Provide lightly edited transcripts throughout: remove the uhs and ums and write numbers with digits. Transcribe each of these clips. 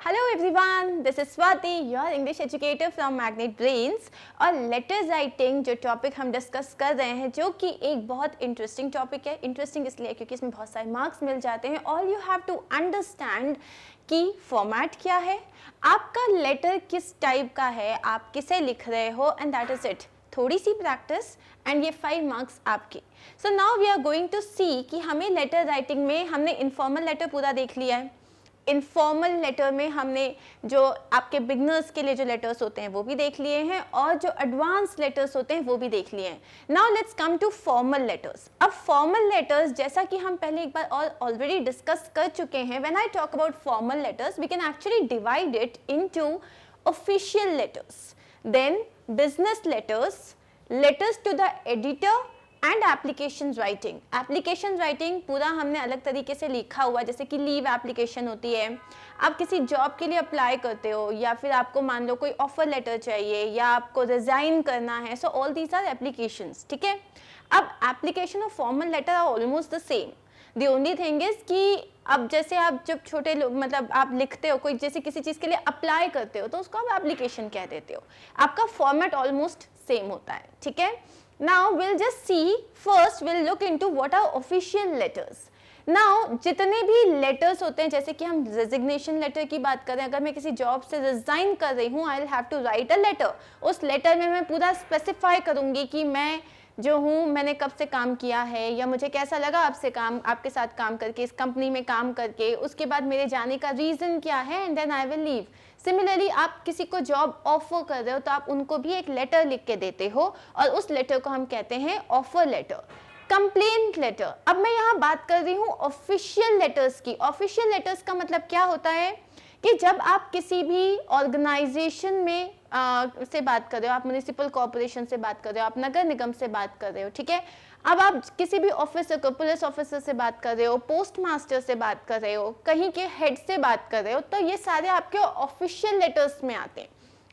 Hello everyone, this is Swati, your English educator from magnet brains. और letter writing जो topic हम discuss कर रहे हैं, जो कि एक बहुत इंटरेस्टिंग टॉपिक है। इंटरेस्टिंग इसलिए क्योंकि इसमें बहुत सारे मार्क्स मिल जाते हैं। All you have to understand कि फॉर्मेट क्या है, आपका लेटर किस टाइप का है, आप किसे लिख रहे हो, एंड दैट इज इट। थोड़ी सी प्रैक्टिस एंड ये 5 मार्क्स आपके। So now we are going to see कि हमें लेटर राइटिंग में हमने इनफॉर्मल लेटर पूरा देख लिया है। इनफॉर्मल लेटर में हमने जो आपके बिगनर्स के लिए जो लेटर्स होते हैं वो भी देख लिए हैं, और जो एडवांस लेटर्स होते हैं वो भी देख लिए हैं। Now let's come to formal letters. अब फॉर्मल लेटर्स, जैसा कि हम पहले एक बार और ऑलरेडी डिस्कस कर चुके हैं, when I talk about formal letters we can actually divide it into official letters, then business letters, letters to the editor and application writing. Application writing पूरा हमने अलग तरीके से लिखा हुआ, जैसे कि लीव एप्लीकेशन होती है, आप किसी जॉब के लिए अप्लाई करते हो, या फिर आपको मान लो कोई ऑफर लेटर चाहिए, या आपको रिजाइन करना है। So all these are applications, ठीक है। अब एप्लीकेशन और formal letter are almost the same. The only thing is कि अब जैसे आप जब छोटे लोग मतलब आप लिखते हो कोई, जैसे किसी चीज़ के लिए अप्लाई करते हो तो उसको आप एप्लीकेशन कह देते हो। आपका फॉर्मेट ऑलमोस्ट सेम होता है, ठीक है। Now we'll just see, first we'll look into what are official letters. Now जितने भी letters होते हैं, जैसे कि हम resignation letter की बात करें, अगर मैं किसी जॉब से रिजाइन कर रही हूँ, I'll have to write a letter. उस लेटर में मैं पूरा स्पेसिफाई करूँगी कि मैं जो हूँ, मैंने कब से काम किया है, या मुझे कैसा लगा आपके साथ काम करके, इस कंपनी में काम करके, उसके बाद मेरे जाने का रीज़न क्या है, and then I will leave. Similarly आप किसी को जॉब ऑफर कर रहे हो तो आप उनको भी एक लेटर लिख के देते हो, और उस लेटर को हम कहते हैं ऑफर लेटर। कंप्लेंट लेटर, अब मैं यहाँ बात कर रही हूँ ऑफिशियल लेटर्स की। ऑफिशियल लेटर्स का मतलब क्या होता है कि जब आप किसी भी ऑर्गेनाइजेशन में से बात कर रहे हो, आप म्युनिसिपल कॉर्पोरेशन से बात कर रहे हो, आप नगर निगम से बात कर रहे हो, ठीक है। अब आप किसी भी ऑफिसर को, पुलिस ऑफिसर से बात कर रहे हो, पोस्ट मास्टर से बात कर रहे हो, कहीं के हेड से बात कर रहे हो, तो ये सारे आपके ऑफिशियल लेटर्स में आते हैं।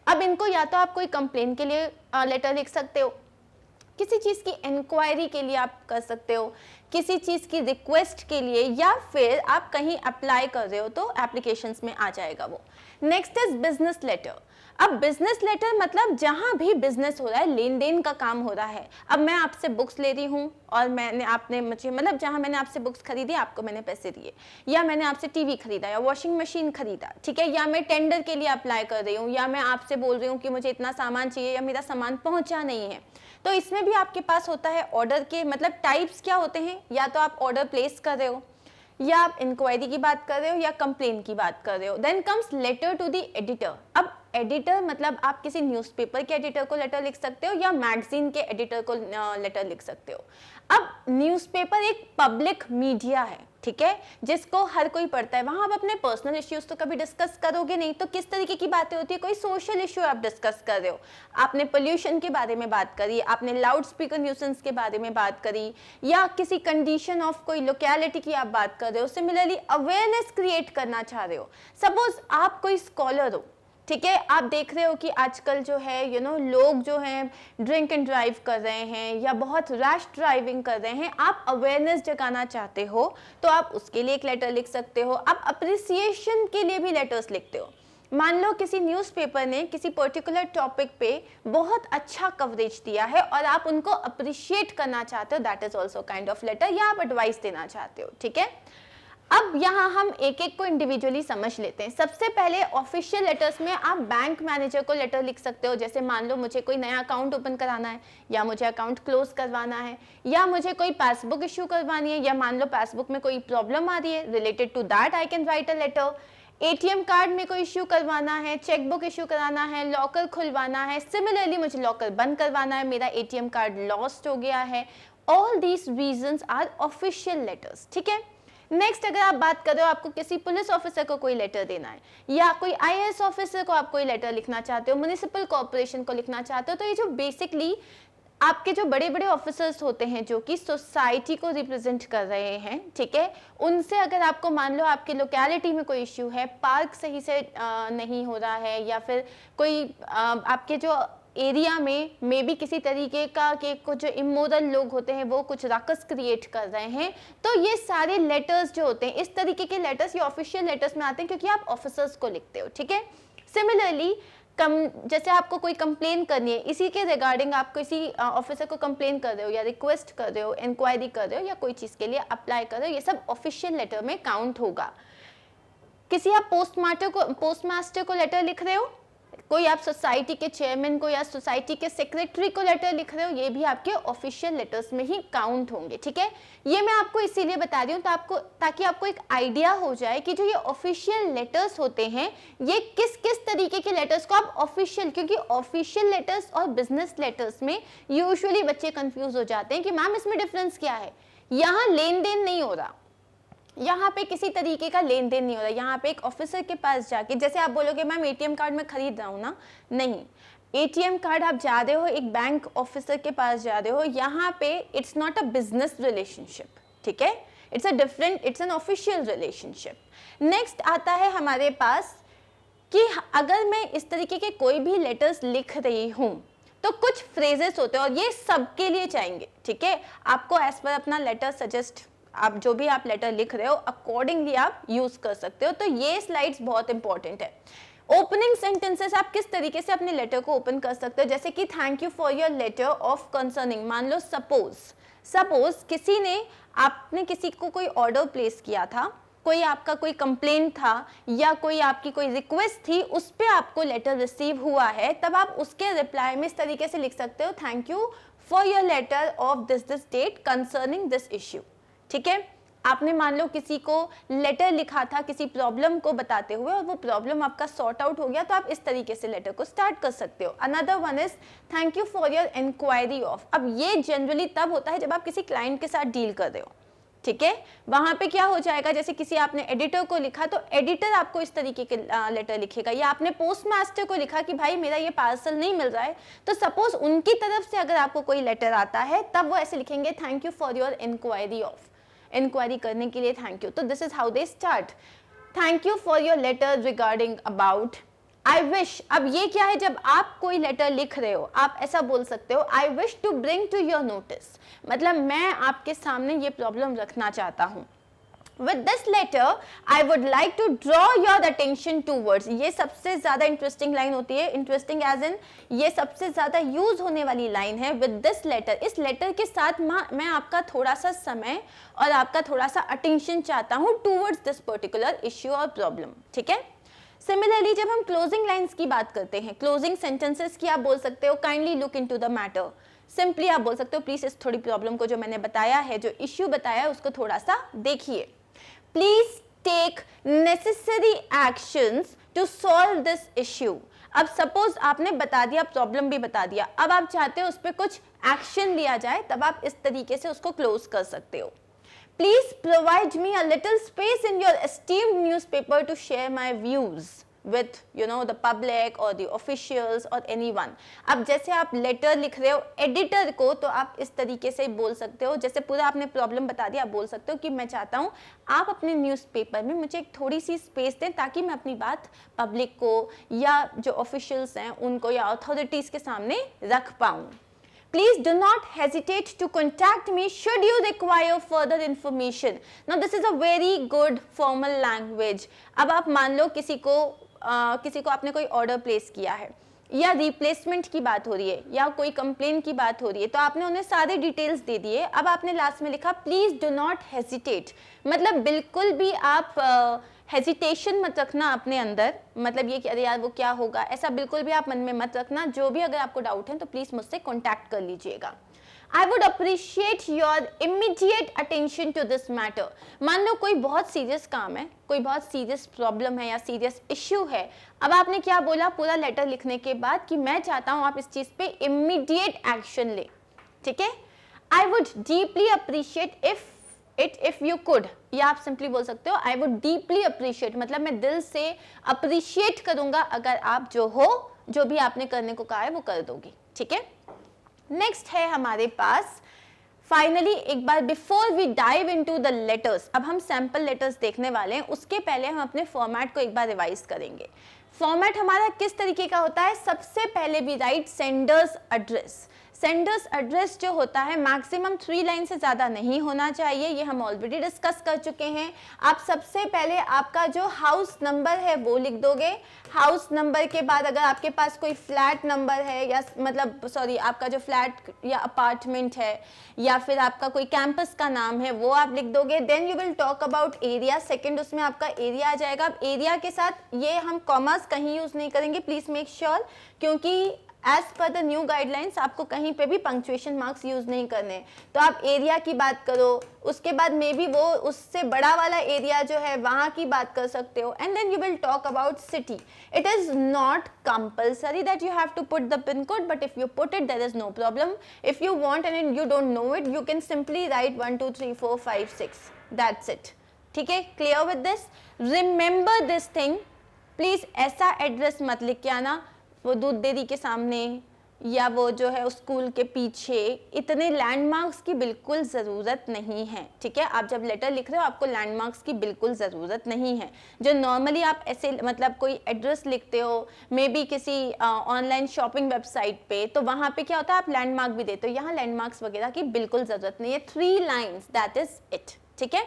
अब इनको या तो आप कोई कंप्लेन के लिए लेटर लिख सकते हो, किसी चीज़ की इंक्वायरी के लिए आप कर सकते हो, किसी चीज़ की रिक्वेस्ट के लिए, या फिर आप कहीं अप्लाई कर रहे हो तो एप्लीकेशंस में आ जाएगा वो। Next is business letter. अब बिजनेस लेटर मतलब जहां भी बिजनेस हो रहा है, लेन देन का काम हो रहा है। अब मैं आपसे बुक्स ले रही हूँ और आपने मुझे मतलब जहां मैंने आपसे बुक्स खरीदी, आपको मैंने पैसे दिए, या मैंने आपसे टीवी खरीदा या वॉशिंग मशीन खरीदा, ठीक है, या मैं टेंडर के लिए अप्लाई कर रही हूँ, या मैं आपसे बोल रही हूँ कि मुझे इतना सामान चाहिए या मेरा सामान पहुंचा नहीं है, तो इसमें भी आपके पास होता है ऑर्डर के मतलब टाइप्स क्या होते हैं, या तो आप ऑर्डर प्लेस कर रहे हो, या आप इंक्वायरी की बात कर रहे हो, या कंप्लेन की बात कर रहे हो। Then comes letter to the editor. अब एडिटर मतलब आप किसी न्यूज़पेपर के एडिटर को लेटर लिख सकते हो, या मैगजीन के एडिटर को लेटर लिख सकते हो। अब न्यूज़पेपर एक पब्लिक मीडिया है, ठीक है, जिसको हर कोई पढ़ता है। वहां आप अपने पर्सनल इश्यूज तो कभी डिस्कस करोगे नहीं, तो किस तरीके की बातें होती है, कोई सोशल इश्यू आप डिस्कस कर रहे हो, आपने पोल्यूशन के बारे में बात करी, आपने लाउड स्पीकर न्यूसेंस के बारे में बात करी, या किसी कंडीशन ऑफ कोई लोकेलिटी की आप बात कर रहे हो। सिमिलरली अवेयरनेस क्रिएट करना चाह रहे हो। सपोज आप कोई स्कॉलर हो, ठीक है, आप देख रहे हो कि आजकल जो है लोग जो हैं ड्रिंक एंड ड्राइव कर रहे हैं, या बहुत रैश ड्राइविंग कर रहे हैं, आप अवेयरनेस जगाना चाहते हो तो आप उसके लिए एक लेटर लिख सकते हो। आप अप्रिसिएशन के लिए भी लेटर्स लिखते हो। मान लो किसी न्यूज़पेपर ने किसी पर्टिकुलर टॉपिक पे बहुत अच्छा कवरेज दिया है और आप उनको अप्रिशिएट करना चाहते हो, that is also kind of letter, या आप एडवाइस देना चाहते हो, ठीक है। अब यहाँ हम एक एक को इंडिविजुअली समझ लेते हैं। सबसे पहले ऑफिशियल लेटर्स में आप बैंक मैनेजर को लेटर लिख सकते हो। जैसे मान लो मुझे कोई नया अकाउंट ओपन कराना है, या मुझे अकाउंट क्लोज करवाना है, या मुझे कोई पासबुक इशू करवानी है, या मान लो पासबुक में कोई प्रॉब्लम आ रही है, related to that I can write a letter. ATM card में कोई इशू करवाना है, चेकबुक इशू कराना है, लॉकर खुलवाना है, सिमिलरली मुझे लॉकर बंद करवाना है, मेरा एटीएम कार्ड लॉस्ट हो गया है। All these reasons are official letters, ठीक है। नेक्स्ट अगर आप बात कर रहे हो, आपको किसी पुलिस ऑफिसर को कोई लेटर देना है, या कोई आईएएस ऑफिसर को आप कोई लेटर लिखना चाहते हो, म्युनिसिपल कॉर्पोरेशन को लिखना चाहते हो, तो ये जो बेसिकली आपके जो बड़े बड़े ऑफिसर्स होते हैं जो कि सोसाइटी को रिप्रेजेंट कर रहे हैं, ठीक है, उनसे अगर आपको मान लो आपकी लोकेलिटी में कोई इश्यू है, पार्क सही से नहीं हो रहा है, या फिर कोई आपके जो एरिया में मे बी किसी तरीके का कि कुछ जो इमोरल लोग होते हैं वो कुछ रकस क्रिएट कर रहे हैं, तो ये सारे लेटर्स जो होते हैं, इस तरीके के लेटर्स ये ऑफिशियल लेटर्स में आते हैं क्योंकि आप ऑफिसर्स को लिखते हो, ठीक है। सिमिलरली जैसे आपको कोई कंप्लेन करनी है, इसी के रिगार्डिंग आप किसी ऑफिसर को कंप्लेन कर रहे हो या रिक्वेस्ट कर रहे हो, इंक्वायरी कर रहे हो या कोई चीज़ के लिए अप्लाई कर रहे हो, ये सब ऑफिशियल लेटर में काउंट होगा। किसी आप पोस्टमास्टर को लेटर लिख रहे हो, कोई आप सोसाइटी के चेयरमैन को या सोसाइटी के सेक्रेटरी को लेटर लिख रहे हो, ये भी आपके ऑफिशियल लेटर्स में ही काउंट होंगे, ठीक है। ये मैं आपको इसीलिए बता रही हूँ ताकि आपको एक आइडिया हो जाए कि जो ये ऑफिशियल लेटर्स होते हैं ये किस किस तरीके के लेटर्स को आप ऑफिशियल, क्योंकि ऑफिशियल लेटर्स और बिजनेस लेटर्स में यूजुअली बच्चे कंफ्यूज हो जाते हैं कि मैम इसमें डिफरेंस क्या है। यहाँ लेन देन नहीं हो रहा, यहाँ पे किसी तरीके का लेन देन नहीं हो रहा। यहाँ पे एक ऑफिसर के पास जाके, जैसे आप बोलोगे मैम एटीएम कार्ड मैं खरीद रहा हूँ ना, नहीं, एटीएम कार्ड आप जा रहे हो एक बैंक ऑफिसर के पास जा रहे हो, यहाँ पे it's not a business relationship, ठीक है, it's an official relationship. Next आता है हमारे पास कि अगर मैं इस तरीके के कोई भी लेटर्स लिख रही हूँ तो कुछ फ्रेजेस होते हैं और ये सबके लिए चाहेंगे, ठीक है। आपको एज पर अपना लेटर सजेस्ट, आप जो भी आप लेटर लिख रहे हो अकॉर्डिंगली आप यूज कर सकते हो। तो ये स्लाइड्स बहुत इंपॉर्टेंट है। ओपनिंग सेंटेंसेस आप किस तरीके से अपने लेटर को ओपन कर सकते हो, जैसे कि thank you for your letter of concerning. मान लो सपोज किसी ने, आपने किसी को कोई ऑर्डर प्लेस किया था, कोई आपका कोई कंप्लेंट था या कोई आपकी कोई रिक्वेस्ट थी, उस पर आपको लेटर रिसीव हुआ है, तब आप उसके रिप्लाई में इस तरीके से लिख सकते हो thank you for your letter of this date concerning this issue, ठीक है। आपने मान लो किसी को लेटर लिखा था किसी प्रॉब्लम को बताते हुए और वो प्रॉब्लम आपका सॉर्ट आउट हो गया, तो आप इस तरीके से लेटर को स्टार्ट कर सकते हो। Another one is thank you for your inquiry of. अब ये जनरली तब होता है जब आप किसी क्लाइंट के साथ डील कर रहे हो, ठीक है। वहां पे क्या हो जाएगा, जैसे किसी आपने एडिटर को लिखा तो एडिटर आपको इस तरीके के लेटर लिखेगा, या आपने पोस्ट मास्टर को लिखा कि भाई मेरा ये पार्सल नहीं मिल रहा है, तो सपोज उनकी तरफ से अगर आपको कोई लेटर आता है तब वो ऐसे लिखेंगे thank you for your inquiry of, inquiry करने के लिए थैंक यू। तो this is how they start, thank you for your letter regarding about I wish. अब ये क्या है, जब आप कोई लेटर लिख रहे हो आप ऐसा बोल सकते हो I wish to bring to your notice, मतलब मैं आपके सामने ये प्रॉब्लम रखना चाहता हूँ। With this letter, I would like to draw your attention towards, ये सबसे ज्यादा इंटरेस्टिंग लाइन होती है, इंटरेस्टिंग एज इन ये सबसे ज्यादा यूज होने वाली लाइन है। With this letter, इस लेटर के साथ मैं आपका थोड़ा सा समय और आपका थोड़ा सा अटेंशन चाहता हूँ towards this particular issue और प्रॉब्लम, ठीक है। सिमिलरली जब हम क्लोजिंग लाइन्स की बात करते हैं, क्लोजिंग सेंटेंसेस की आप बोल सकते हो kindly look into the matter, simply आप बोल सकते हो प्लीज इस थोड़ी प्रॉब्लम को जो मैंने बताया है, जो इश्यू बताया है उसको थोड़ा सा देखिए। Please take necessary actions to solve this issue. अब सपोज आपने बता दिया, प्रॉब्लम भी बता दिया, अब आप चाहते हो उस पर कुछ एक्शन लिया जाए, तब आप इस तरीके से उसको क्लोज कर सकते हो। Please provide me a little space in your esteemed newspaper to share my views with the public or the officials or anyone। अब जैसे आप लेटर लिख रहे हो एडिटर को, तो आप इस तरीके से बोल सकते हो, जैसे पूरा आपने प्रॉब्लम बता दिया, आप बोल सकते हो कि मैं चाहता हूँ आप अपने न्यूज़पेपर में मुझे एक थोड़ी सी स्पेस दें ताकि मैं अपनी बात पब्लिक को या जो ऑफिशियल्स हैं उनको या अथॉरिटीज़ के सामने रख पाऊँ। Please do not hesitate to contact me should you require further information। Now this is a very good formal language। अब आप मान लो किसी को आपने कोई ऑर्डर प्लेस किया है या रिप्लेसमेंट की बात हो रही है या कोई कंप्लेन की बात हो रही है, तो आपने उन्हें सारे डिटेल्स दे दिए। अब आपने लास्ट में लिखा प्लीज डू नॉट हेजिटेट, मतलब बिल्कुल भी आप हेजिटेशन मत रखना अपने अंदर, मतलब ये कि अरे यार वो क्या होगा, ऐसा बिल्कुल भी आप मन में मत रखना। जो भी अगर आपको डाउट है तो प्लीज मुझसे कॉन्टैक्ट कर लीजिएगा। I would appreciate your immediate attention to this matter। मान लो कोई बहुत सीरियस काम है, कोई बहुत सीरियस प्रॉब्लम है या सीरियस इश्यू है, अब आपने क्या बोला पूरा लेटर लिखने के बाद कि मैं चाहता हूँ आप इस चीज़ पे इमीडिएट एक्शन ले, ठीक है। I would deeply appreciate if you could, या आप सिंपली बोल सकते हो I would deeply appreciate, मतलब मैं दिल से अप्रिशिएट करूँगा अगर आप जो भी आपने करने को कहा है वो कर दोगी, ठीक है। नेक्स्ट है हमारे पास फाइनली एक बार before we dive into the letters, अब हम सैंपल लेटर्स देखने वाले हैं, उसके पहले हम अपने फॉर्मेट को एक बार रिवाइज करेंगे। फॉर्मेट हमारा किस तरीके का होता है? सबसे पहले we write sender's address. Sender's address जो होता है मैक्सिमम 3 लाइन से ज़्यादा नहीं होना चाहिए, ये हम ऑलरेडी डिस्कस कर चुके हैं। आप सबसे पहले आपका जो हाउस नंबर है वो लिख दोगे। हाउस नंबर के बाद अगर आपके पास कोई फ्लैट नंबर है या मतलब सॉरी आपका जो फ्लैट या अपार्टमेंट है या फिर आपका कोई कैंपस का नाम है वो आप लिख दोगे। Then you will talk about area, second उसमें आपका एरिया आ जाएगा। अब एरिया के साथ ये हम कॉमर्स कहीं यूज़ नहीं करेंगे, प्लीज़ मेक श्योर, क्योंकि as per the new guidelines आपको कहीं पे भी पंक्चुएशन मार्क्स यूज नहीं करने। तो आप एरिया की बात करो, उसके बाद मे बी वो उससे बड़ा वाला एरिया जो है वहाँ की बात कर सकते हो। And then you will talk about city. It is not compulsory that you have to put the pin code, but if you put it there is no problem. If you want and you don't know it, you can simply write 1 2 3 4 5 6, that's it. ठीक है, clear with this? Remember this thing, please ऐसा address मत लिख के आना वो दूध dairy के सामने या वो जो है उस स्कूल के पीछे। इतने लैंडमार्क्स की बिल्कुल ज़रूरत नहीं है। ठीक है, आप जब लेटर लिख रहे हो आपको लैंडमार्क्स की बिल्कुल ज़रूरत नहीं है। जो नॉर्मली आप ऐसे मतलब कोई एड्रेस लिखते हो मे बी किसी ऑनलाइन शॉपिंग वेबसाइट पे, तो वहाँ पे क्या होता है आप लैंडमार्क भी देते हो, यहाँ लैंडमार्क्स वगैरह की बिल्कुल ज़रूरत नहीं है। 3 लाइन्स, दैट इज़ इट। ठीक है,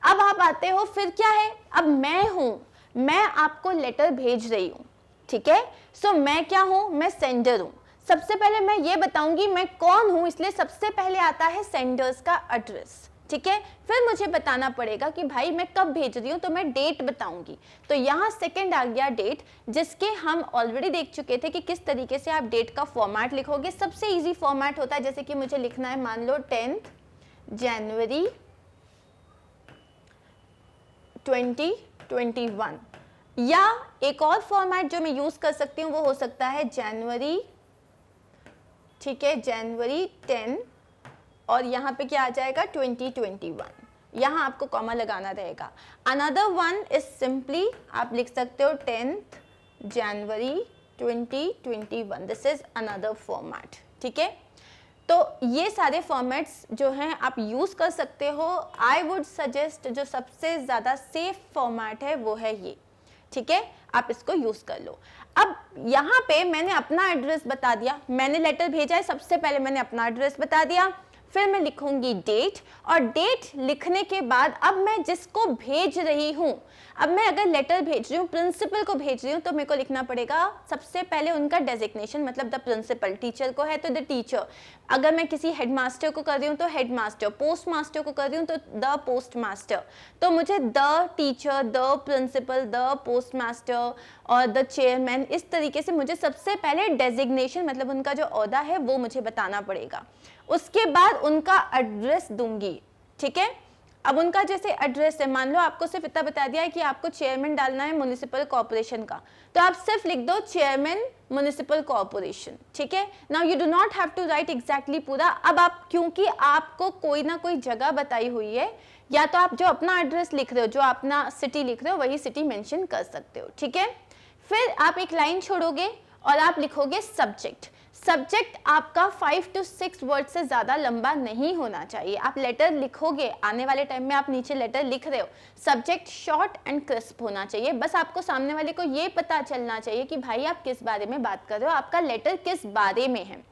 अब आप आते हो फिर क्या है, अब मैं हूँ, मैं आपको लेटर भेज रही हूँ। ठीक है, सो मैं क्या हूं? मैं सेंडर हूं। सबसे पहले मैं ये बताऊंगी मैं कौन हूं, इसलिए सबसे पहले आता है सेंडर्स का एड्रेस। ठीक है, फिर मुझे बताना पड़ेगा कि भाई मैं कब भेज रही हूं, तो मैं डेट बताऊंगी। तो यहाँ सेकंड आ गया डेट, जिसके हम ऑलरेडी देख चुके थे कि किस तरीके से आप डेट का फॉर्मेट लिखोगे। सबसे इजी फॉर्मेट होता है, जैसे कि मुझे लिखना है मान लो 10th जनवरी 2021, या एक और फॉर्मेट जो मैं यूज कर सकती हूँ वो हो सकता है जनवरी, ठीक है, जनवरी 10 और यहाँ पे क्या आ जाएगा 2021, यहाँ आपको कॉमा लगाना रहेगा। अनदर वन इज सिंपली आप लिख सकते हो 10th January 2021, this is another format. ठीक है, तो ये सारे फॉर्मेट्स जो हैं आप यूज़ कर सकते हो। आई वुड सजेस्ट जो सबसे ज़्यादा सेफ फॉर्मेट है वो है ये। ठीक है, आप इसको यूज़ कर लो। अब यहाँ पे मैंने अपना एड्रेस बता दिया, मैंने लेटर भेजा है, सबसे पहले मैंने अपना एड्रेस बता दिया, फिर मैं लिखूंगी डेट, और डेट लिखने के बाद अब मैं जिसको भेज रही हूँ, अब मैं अगर लेटर भेज रही हूँ प्रिंसिपल को भेज रही हूँ, तो मेरे को लिखना पड़ेगा सबसे पहले उनका डेजिग्नेशन, मतलब द प्रिंसिपल। टीचर को है तो द टीचर, अगर मैं किसी हेडमास्टर को कर रही हूँ तो हेडमास्टर, पोस्ट मास्टर को कर रही हूँ तो द पोस्ट मास्टर। तो मुझे the teacher, the principal, the post master और द चेयरमैन, इस तरीके से मुझे सबसे पहले डेजिग्नेशन मतलब उनका जो ओहदा है वो मुझे बताना पड़ेगा। उसके बाद उनका एड्रेस दूंगी। ठीक है, अब उनका जैसे एड्रेस है, मान लो आपको सिर्फ इतना बता दिया है कि आपको चेयरमैन डालना है म्युनिसिपल कॉर्पोरेशन का, तो आप सिर्फ लिख दो चेयरमैन म्युनिसिपल कॉर्पोरेशन। ठीक है, now you do not have to write exactly पूरा। अब आप क्योंकि आपको कोई ना कोई जगह बताई हुई है, या तो आप जो अपना एड्रेस लिख रहे हो, जो अपना सिटी लिख रहे हो वही सिटी मेंशन कर सकते हो। ठीक है, फिर आप एक लाइन छोड़ोगे और आप लिखोगे सब्जेक्ट। सब्जेक्ट आपका 5 to 6 वर्ड से ज़्यादा लंबा नहीं होना चाहिए। आप लेटर लिखोगे, आने वाले टाइम में आप नीचे लेटर लिख रहे हो, सब्जेक्ट शॉर्ट एंड क्रिस्प होना चाहिए। बस आपको सामने वाले को ये पता चलना चाहिए कि भाई आप किस बारे में बात कर रहे हो, आपका लेटर किस बारे में है।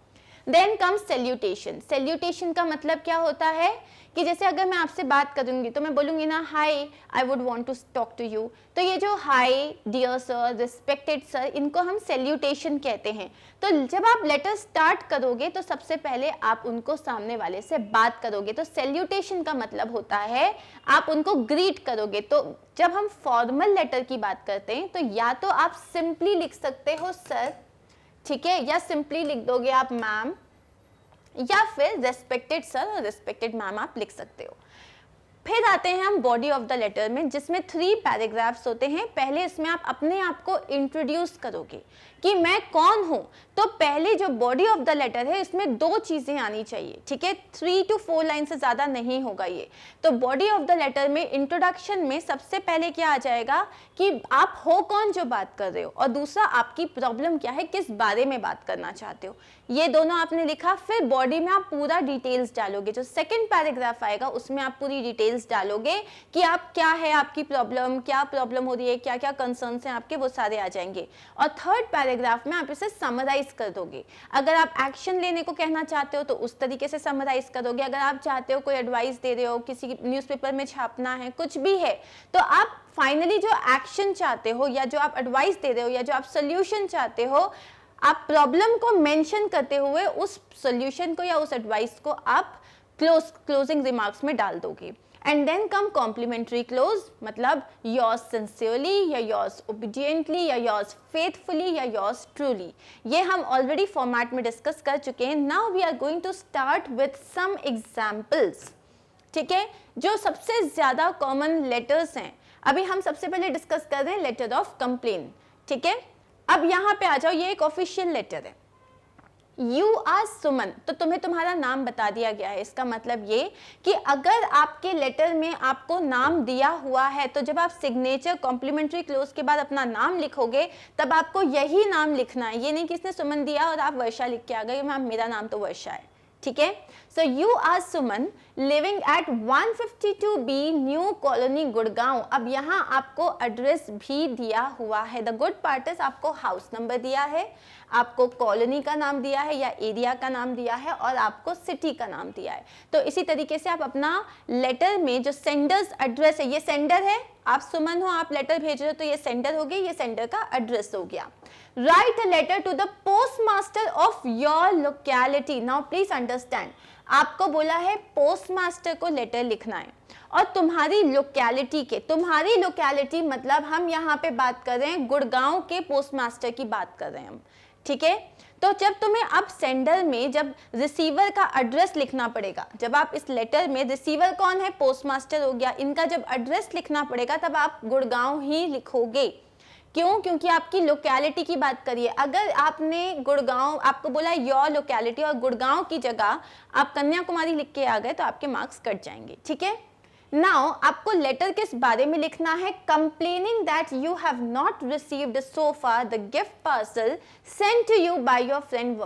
Then comes salutation. सैल्यूटेशन का मतलब क्या होता है कि जैसे अगर मैं आपसे बात करूंगी तो मैं बोलूंगी ना hi I would want to talk to you, तो ये जो hi, dear sir, respected sir, इनको हम सैल्यूटेशन कहते हैं। तो जब आप लेटर स्टार्ट करोगे तो सबसे पहले आप उनको सामने वाले से बात करोगे, तो सैल्यूटेशन का मतलब होता है आप उनको ग्रीट करोगे। तो जब हम फॉर्मल लेटर की बात करते हैं तो या तो आप सिंपली लिख सकते हो सर, ठीक है, या सिंपली लिख दोगे आप मैम, या फिर रेस्पेक्टेड सर और रेस्पेक्टेड मैम आप लिख सकते हो। फिर आते हैं हम बॉडी ऑफ द लेटर में, जिसमें 3 पैराग्राफ्स होते हैं। पहले इसमें आप अपने आप को इंट्रोड्यूस करोगे कि मैं कौन हूं। तो पहले जो बॉडी ऑफ द लेटर है इसमें 2 चीजें आनी चाहिए, ठीक है। 3 to 4 लाइन से ज्यादा नहीं होगा ये। तो बॉडी ऑफ द लेटर में इंट्रोडक्शन में सबसे पहले क्या आ जाएगा कि आप हो कौन जो बात कर रहे हो, और दूसरा आपकी प्रॉब्लम क्या है, किस बारे में बात करना चाहते हो, ये दोनों आपने लिखा। फिर बॉडी में आप पूरा डिटेल्स डालोगे। जो सेकंड पैराग्राफ आएगा उसमें आप पूरी डिटेल्स डालोगे कि आप क्या है, आपकी प्रॉब्लम क्या प्रॉब्लम हो रही है, क्या क्या कंसर्न्स हैं आपके, वो सारे आ जाएंगे। और थर्ड पैराग्राफ में आप इसे समराइज कर दोगे। अगर आप एक्शन लेने को कहना चाहते हो तो उस तरीके से समराइज करोगे। अगर आप चाहते हो कोई एडवाइस दे रहे हो, किसी न्यूज़पेपर में छापना है, कुछ भी है, तो आप फाइनली जो एक्शन चाहते हो या जो आप एडवाइस दे रहे हो या जो आप सोल्यूशन चाहते हो, आप प्रॉब्लम को मेंशन करते हुए उस सोल्यूशन को या उस एडवाइस को आप क्लोजिंग रिमार्क्स में डाल दोगे। And then come complimentary close, मतलब योर्स सिंसियरली या योर्स ओबीडियंटली या योर्स फेथफुली या योर्स ट्रूली। ये हम ऑलरेडी फॉर्मेट में डिस्कस कर चुके हैं। Now we are going to start with some examples, ठीक है, जो सबसे ज्यादा कॉमन लेटर्स हैं। अभी हम सबसे पहले डिस्कस कर रहे हैं लेटर ऑफ कंप्लेन, ठीक है। अब यहाँ पे आ जाओ, ये एक ऑफिशियल लेटर है। यू आर सुमन, तो तुम्हें तुम्हारा नाम बता दिया गया है। इसका मतलब ये कि अगर आपके लेटर में आपको नाम दिया हुआ है तो जब आप सिग्नेचर कॉम्प्लीमेंट्री क्लोज के बाद अपना नाम लिखोगे तब आपको यही नाम लिखना है। ये नहीं कि इसने सुमन दिया और आप वर्षा लिख के आ गए, मैम मेरा नाम तो वर्षा है, ठीक है। So you are Suman living at 152B new colony Gurgaon. अब यहाँ आपको एड्रेस भी दिया हुआ है। द गुड पार्ट इज आपको हाउस नंबर दिया है, आपको कॉलोनी का नाम दिया है या एरिया का नाम दिया है, और आपको सिटी का नाम दिया है। तो इसी तरीके से आप अपना लेटर में जो सेंडर्स एड्रेस है, ये सेंडर है, आप सुमन हो, आप लेटर भेज रहे हो तो ये सेंडर हो गया, ये सेंडर का एड्रेस हो गया। Write a letter to the postmaster of your locality. Now please understand, आपको बोला है पोस्टमास्टर को लेटर लिखना है और तुम्हारी लोकेलिटी के, तुम्हारी लोकेलिटी मतलब हम यहाँ पे बात कर रहे हैं गुड़गांव के पोस्टमास्टर की बात कर रहे हैं हम, ठीक है। तो जब तुम्हें अब सेंडर में जब रिसीवर का एड्रेस लिखना पड़ेगा, जब आप इस लेटर में, रिसीवर कौन है, पोस्टमास्टर हो गया, इनका जब एड्रेस लिखना पड़ेगा तब आप गुड़गांव ही लिखोगे। क्यों? क्योंकि आपकी लोकेलिटी की बात करिए। अगर आपने गुड़गांव, आपको बोला है योर लोकेलिटी और गुड़गांव की जगह आप कन्याकुमारी लिख के आ गए तो आपके मार्क्स कट जाएंगे, ठीक है। नाउ आपको लेटर किस बारे में लिखना है, complaining that you have not received so far the gift parcel sent to you by your friend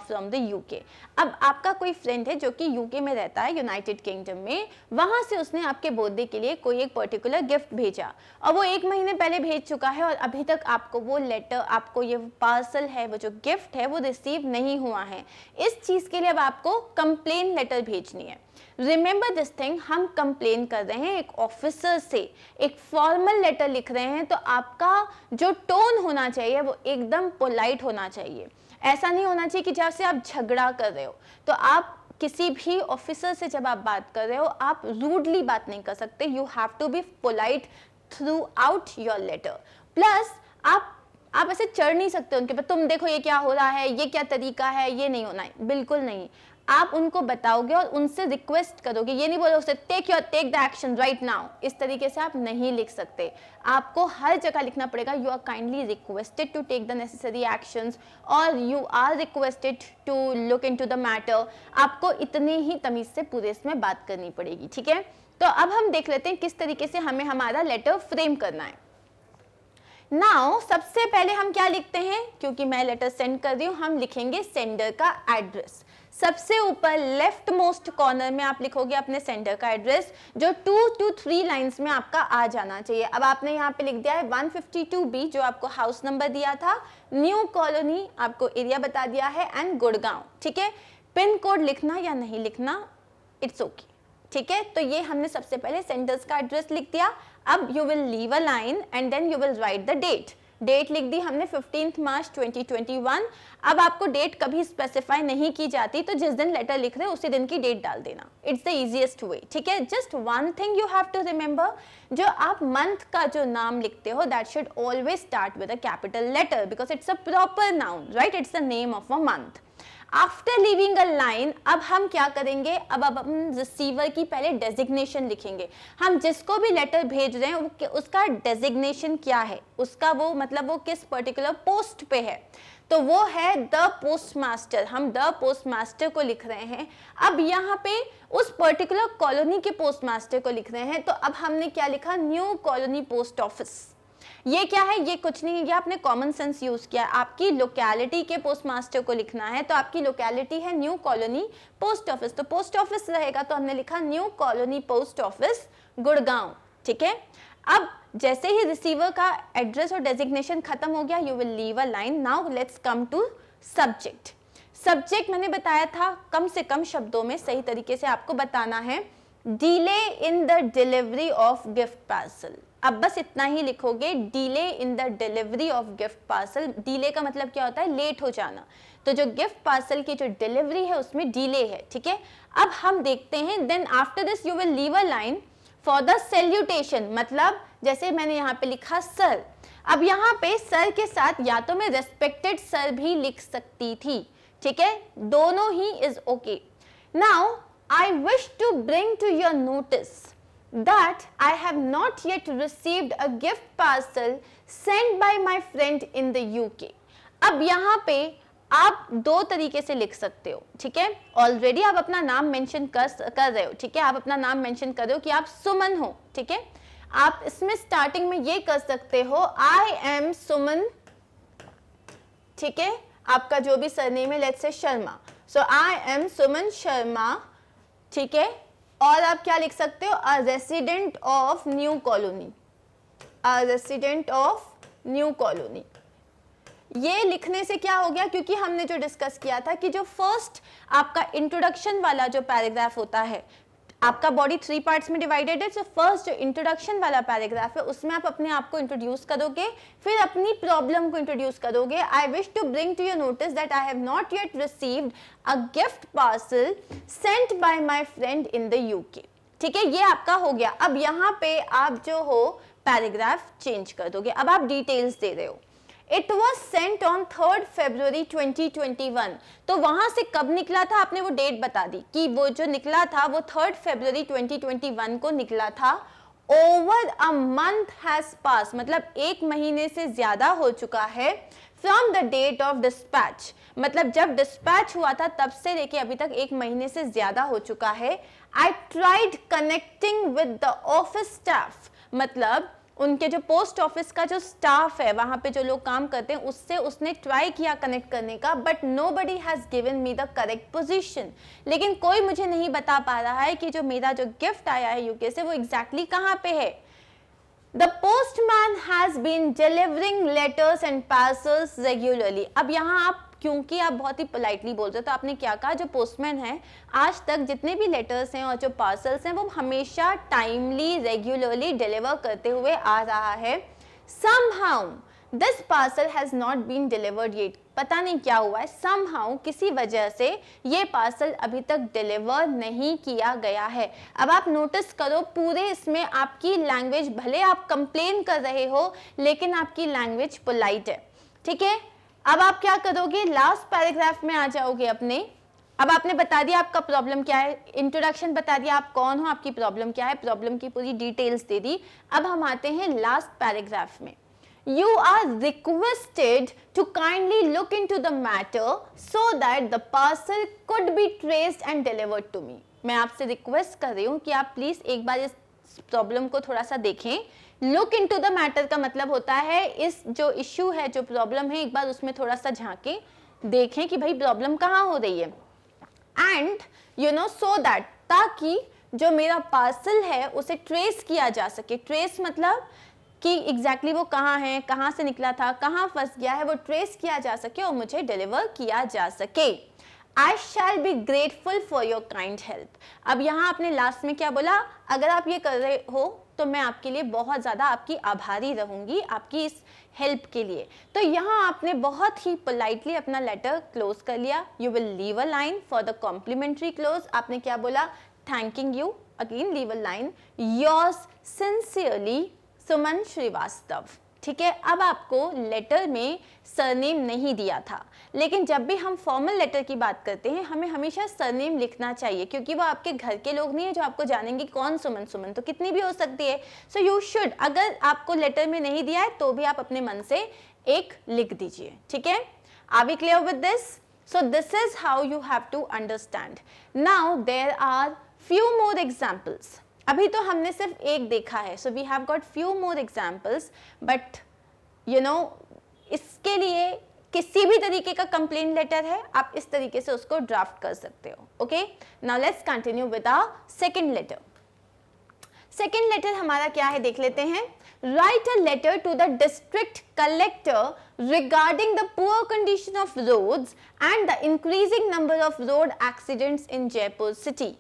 from the UK. अब आपका कोई फ्रेंड है जो कि यूके में रहता है, यूनाइटेड किंगडम में, वहां से उसने आपके बर्थडे के लिए कोई एक पर्टिकुलर गिफ्ट भेजा और वो 1 महीने पहले भेज चुका है और अभी तक आपको वो लेटर, आपको ये पार्सल है, वो जो गिफ्ट है वो रिसीव नहीं हुआ है। इस चीज के लिए अब आपको कंप्लेन लेटर भेजनी है। रिमेंबर दिस थिंग, हम कंप्लेन कर रहे हैं एक ऑफिसर से, एक फॉर्मल लेटर लिख रहे हैं, तो आपका जो टोन होना चाहिए वो एकदम पोलाइट होना चाहिए। ऐसा नहीं होना चाहिए कि जैसे आप झगड़ा कर रहे हो। तो आप किसी भी ऑफिसर से जब आप बात कर रहे हो आप रूडली बात नहीं कर सकते। You have to be polite throughout your letter. Plus आप ऐसे चढ़ नहीं सकते उनके पर, तुम देखो ये क्या हो रहा है, ये क्या तरीका है, ये नहीं होना है, बिल्कुल नहीं। आप उनको बताओगे और उनसे रिक्वेस्ट करोगे, ये नहीं बोलोगे take the action right now. इस तरीके से आप नहीं लिख सकते। आपको हर जगह लिखना पड़ेगा you are kindly requested to take the necessary actions और you are requested to look into the matter. आपको इतने ही तमीज से पूरे इसमें बात करनी पड़ेगी, ठीक है। तो अब हम देख लेते हैं किस तरीके से हमें हमारा लेटर फ्रेम करना है। नाउ सबसे पहले हम क्या लिखते हैं, क्योंकि मैं लेटर सेंड कर रही हूँ, हम लिखेंगे सेंडर का एड्रेस। सबसे ऊपर लेफ्ट मोस्ट कॉर्नर में आप लिखोगे अपने सेंडर का एड्रेस, जो 2 to 3 लाइंस में आपका आ जाना चाहिए। अब आपने यहाँ पे लिख दिया है 152B, जो आपको हाउस नंबर दिया था, न्यू कॉलोनी आपको एरिया बता दिया है, एंड गुड़गांव, ठीक है। पिन कोड लिखना या नहीं लिखना, इट्स ओके, ठीक है। तो ये हमने सबसे पहले सेंडर्स का एड्रेस लिख दिया। अब you will leave a line and then you will write the date लिख दी हमने 15 मार्च 2021। अब आपको डेट कभी स्पेसिफाई नहीं की जाती, तो जिस दिन लेटर लिख रहे हो उसी दिन की डेट डाल देना। इट्स द इजीएस्ट वे, ठीक है। Just one thing you have to remember, जो आप मंथ का जो नाम लिखते हो that should always start with a capital letter because it's a proper noun, right, it's the name of a month. After leaving a line अब हम क्या करेंगे, अब हम रिसीवर की पहले डेजिग्नेशन लिखेंगे। हम जिसको भी लेटर भेज रहे हैं उसका डेजिग्नेशन क्या है, उसका वो मतलब वो किस पर्टिकुलर पोस्ट पे है, तो वो है द पोस्ट मास्टर। हम द पोस्ट मास्टर को लिख रहे हैं। अब यहाँ पे उस पर्टिकुलर कॉलोनी के पोस्ट मास्टर को लिख रहे हैं, तो अब हमने क्या लिखा, न्यू कॉलोनी पोस्ट ऑफिस। ये क्या है, ये कुछ नहीं है, ये आपने कॉमन सेंस यूज किया है। आपकी लोकेलिटी के पोस्ट मास्टर को लिखना है, तो आपकी लोकेलिटी है न्यू कॉलोनी पोस्ट ऑफिस, तो पोस्ट ऑफिस रहेगा, तो हमने लिखा new colony post office Gurgaon. ठीक है, अब जैसे ही रिसीवर का एड्रेस और डेजिग्नेशन खत्म हो गया, you will leave a line. Now let's come to subject. Subject मैंने बताया था कम से कम शब्दों में सही तरीके से आपको बताना है, delay in the delivery of gift parcel. अब बस इतना ही लिखोगे, delay in the delivery of gift parcel. Delay का मतलब क्या होता है, लेट हो जाना, तो जो गिफ्ट पार्सल की जो डिलीवरी है उसमें डिले है। ठीक है, अब हम देखते हैं, then after this you will leave a line for the salutation, मतलब जैसे मैंने यहाँ पे लिखा सर। अब यहाँ पे सर के साथ या तो मैं रेस्पेक्टेड सर भी लिख सकती थी, ठीक है, दोनों ही is okay. Now I wish to bring to your notice that I have not yet received a gift parcel sent by my friend in the UK। अब यहाँ पे आप दो तरीके से लिख सकते हो। ठीक है, ऑलरेडी आप अपना नाम मेंशन कर रहे हो। ठीक है, आप अपना नाम मेंशन कर रहे हो कि आप सुमन हो। ठीक है, आप इसमें स्टार्टिंग में ये कर सकते हो, आई एम सुमन। ठीक है, आपका जो भी सरनेम है, let's say Sharma, so I am Suman Sharma. ठीक है, और आप क्या लिख सकते हो, a resident of new colony, a resident of new colony. ये लिखने से क्या हो गया, क्योंकि हमने जो डिस्कस किया था कि जो फर्स्ट आपका इंट्रोडक्शन वाला जो पैराग्राफ होता है, आपका बॉडी 3 पार्ट्स में डिवाइडेड है, तो फर्स्ट जो इंट्रोडक्शन वाला पैराग्राफ है उसमें आप अपने आप को इंट्रोड्यूस करोगे, फिर अपनी प्रॉब्लम को इंट्रोड्यूस करोगे। I wish to bring to your notice that I have not yet received a gift parcel sent by my friend in the UK. ठीक है, ये आपका हो गया। अब यहाँ पे आप जो हो पैराग्राफ चेंज कर दोगे। अब आप डिटेल्स दे रहे हो, It was sent on 3rd February 2021। तो वहां से कब निकला था, आपने वो डेट बता दी कि वो जो निकला था वो 3rd February 2021 को निकला था। Over a month has passed, मतलब 1 महीने से ज्यादा हो चुका है। From the date of dispatch, मतलब जब डिस्पैच हुआ था तब से लेके अभी तक 1 महीने से ज्यादा हो चुका है। I tried connecting with the office staff, मतलब उनके जो पोस्ट ऑफिस का जो स्टाफ है, वहां पे जो लोग काम करते हैं, उससे उसने ट्राई किया कनेक्ट करने का, but nobody has given me the correct position. लेकिन कोई मुझे नहीं बता पा रहा है कि जो मेरा जो गिफ्ट आया है यूके से वो एग्जैक्टली कहाँ पे है। The postman has been delivering letters and parcels regularly. अब यहाँ आप क्योंकि आप बहुत ही पोलाइटली बोल रहे हो, तो आपने क्या कहा, जो पोस्टमैन है आज तक जितने भी लेटर्स हैं और जो पार्सल्स हैं वो हमेशा टाइमली रेगुलरली डिलीवर करते हुए आ रहा है। somehow this parcel has not been delivered yet, पता नहीं क्या हुआ है, somehow किसी वजह से ये पार्सल अभी तक डिलीवर नहीं किया गया है। अब आप नोटिस करो, पूरे इसमें आपकी लैंग्वेज, भले आप कंप्लेन कर रहे हो लेकिन आपकी लैंग्वेज पोलाइट है। ठीक है, अब आप क्या करोगे, लास्ट पैराग्राफ में आ जाओगे अपने। अब आपने बता दिया आपका प्रॉब्लम क्या है, इंट्रोडक्शन बता दिया आप कौन हो, आपकी प्रॉब्लम क्या है, प्रॉब्लम की पूरी डिटेल्स दे दी। अब हम आते हैं लास्ट पैराग्राफ में। You are requested to kindly look into the matter so that the parcel could be traced and delivered to me। मैं आपसे रिक्वेस्ट कर रही हूँ कि आप प्लीज एक बार इस प्रॉब्लम को थोड़ा सा देखें। लुक इनटू द मैटर का मतलब होता है इस जो इश्यू है, जो प्रॉब्लम है, एक बार उसमें थोड़ा सा झांके देखें कि भाई प्रॉब्लम कहाँ हो रही है। And you know so that, ताकि जो मेरा पार्सल है उसे ट्रेस किया जा सके। ट्रेस मतलब कि एग्जैक्टली वो कहाँ है, कहाँ से निकला था, कहाँ फंस गया है, वो ट्रेस किया जा सके और मुझे डिलीवर किया जा सके। I shall be grateful for your kind help। अब यहाँ आपने लास्ट में क्या बोला, अगर आप ये कर रहे हो तो मैं आपके लिए बहुत ज़्यादा आपकी आभारी रहूँगी, आपकी इस हेल्प के लिए। तो यहाँ आपने बहुत ही पोलाइटली अपना लेटर क्लोज कर लिया। You will leave a line for the complimentary close. आपने क्या बोला, thanking you, again leave a line, yours sincerely Suman Srivastava. ठीक है। अब आपको लेटर में सरनेम नहीं दिया था, लेकिन जब भी हम फॉर्मल लेटर की बात करते हैं हमें हमेशा सरनेम लिखना चाहिए, क्योंकि वो आपके घर के लोग नहीं है जो आपको जानेंगे कौन सुमन, सुमन तो कितनी भी हो सकती है। सो यू शुड, अगर आपको लेटर में नहीं दिया है तो भी आप अपने मन से एक लिख दीजिए, ठीक है। Are we clear with this? So this is how you have to understand. Now there are few more examples. अभी तो हमने सिर्फ एक देखा है, so we have got few more examples, but you know इसके लिए किसी भी तरीके का कंप्लेंट लेटर है, आप इस तरीके से उसको ड्राफ्ट कर सकते हो। Okay, now let's continue with our second letter. Second letter हमारा क्या है देख लेते हैं। Write a letter to the district collector regarding the poor condition of roads and the increasing number of road accidents in Jaipur city.